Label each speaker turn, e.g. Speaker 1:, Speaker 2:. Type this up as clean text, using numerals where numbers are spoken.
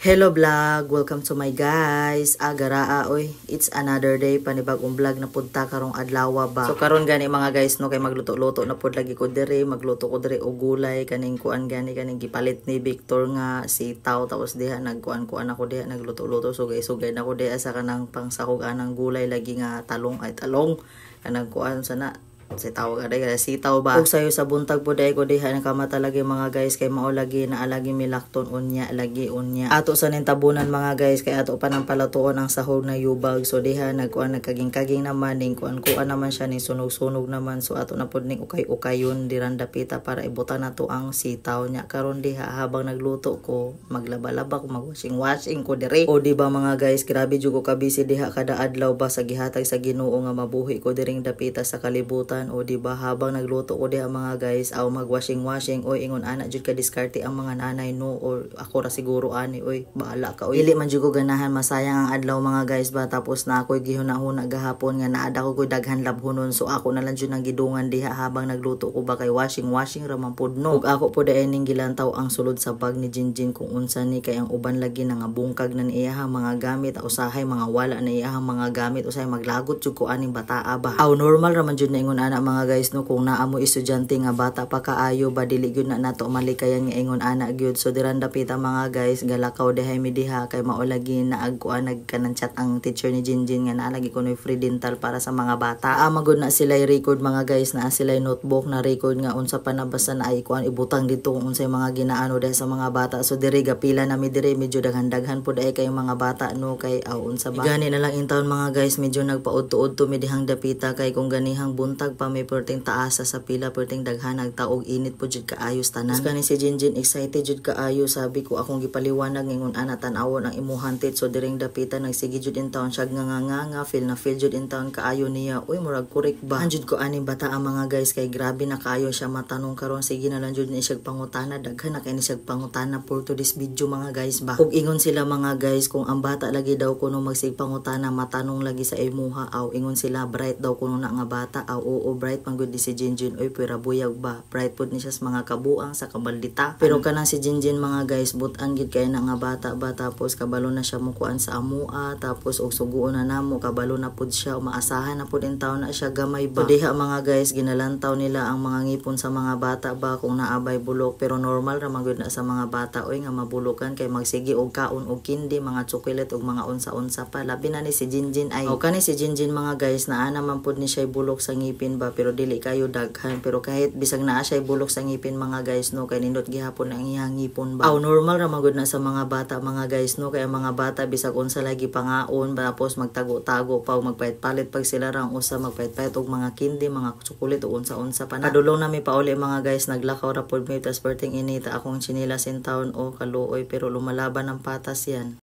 Speaker 1: Hello vlog! Welcome to my guys. Agaraa oy, it's another day panibagong vlog na punta karong adlaw ba. So karon gani mga guys no kay magluto-luto na pud lagi ko dire, magluto ko dire og gulay kaning kuan gani kaning gipalit ni Victor nga sitaw tapos diha nagkuan-kuan ako diha nagluto-luto sugay-sugay na ko diha sa kanang pangsahog anang gulay lagi nga talong kanang kuan sana sitaw sitaw ba ug sayo sa buntag po day ko diha nakamata lagi mga guys kay mao lagi na alagi milakton unya ato sa nintabunan mga guys kay ato pa nang palatuon ang sahog na yubag so diha nagkuan nagkaging-kaging naman ning kuan naman siya ni sunog-sunog naman so ato na pud ning ukay-ukayon diranda pita para ibutan nato ang sitaw nya karon diha habang nagluto ko maglaba-laba ko magwashing ko dire o di ba mga guys grabe jud ko kabisi diha kada adlaw ba sa gihatag sa Ginoo nga mabuhi ko diring dapita sa kalibutan o diba habang nagluto ko diha mga guys aw magwashing o ingon ana jud ka diskarte ang mga nanay no or ako ra siguro ani oy bahala ka oy dili man jud ko ganahan masayang ang adlaw mga guys ba tapos na ako gihuna-huna gahapon nga naada ko daghan labhonon so ako na lang jud nang gidungan diha habang nagluto ko ba kay washing ra man pud no ug ako pud ay ning gilantaw ang sulod sa bag ni Jinjin kung unsa ni kay ang uban lagi nga bungkag na iyahang mga gamit usahay mga wala na iyahang mga gamit usahay maglagot jud ko aning bataa ba aw normal ra man jud na ingon ana mga guys no kung naa mo estudyante nga bata pa kaayo ba dili gyud na nato malikayan nga ingon ana gyud so diranda pita mga guys galakaw dihay mi diha kay mao lagi naagkuan nagkanan chat ang teacher ni Jinjin nga naa lagi kunoy free dental para sa mga bata magud na sila record mga guys na sila notebook na record nga unsa pa nabasa na ay kuan ibutang dito kung unsay mga ginaano diha sa mga bata so diri gapila na mi diri medyo daghan-daghan pud ay kay mga bata no kay unsa ba gani na lang in town mga guys medyo nagpaudto-udto mi dihang dapita kay kung ganihang buntag pa may perting taasa sa pila perting daghanag taog init po jud kaayos tanan kani si Jinjin excited jud kaayo sabi ko akong gipaliwanag ngingon ana tan-awon ang imuhang tit so diring dapita nagsige jud in town siya nga feel jud in town kaayo niya uy murag correct ba anjud ko aning bata ang mga guys kay grabe na kaayo siya matanong karon sige na lang jud ni siya pangutana daghan na kay ni siya pangutana for to this video mga guys ba ug ingon sila mga guys kung ang bata lagi daw kuno magsig pangutana matanong lagi sa imuha aw ingon sila bright daw kuno na nga bata aw oo bright manggod di si Jinjin oy pera buyag ba bright pud ni siya sa mga kabuang sa kabaldita pero kanang si Jinjin mga guys butan gid kay na nga bata ba tapos kabalo na siya mukuan sa amua tapos og suguon na namo kabalo na pud siya maasahan na pud in taon na siya gamay ba diha mga guys ginalantaw nila ang mga ngipon sa mga bata ba kung naabay bulok pero normal ra man gud na sa mga bata oy nga mabulokan kay magsige og kaon og kindi mga chocolate og mga unsa-unsa pa labi na ni si Jinjin ay o kani si Jinjin mga guys naa naman pud ni siya bulok sa ngipin ba pero dili kayo daghan pero kahit bisag naa siya bulok sa ngipin mga guys no kay nindot gihapon ang iyang ngipon ba aw normal ra magud na sa mga bata mga guys no kay mga bata bisag unsa lagi pangaon tapos magtago-tago pa magpait-palit pag sila rang usa magpait-pait og mga kindi mga chocolate o unsa-unsa pa na adulong nami pauli mga guys naglakaw ra pud mi tas perting inita akong chinilas in town o kaluoy pero lumalaban ang patas yan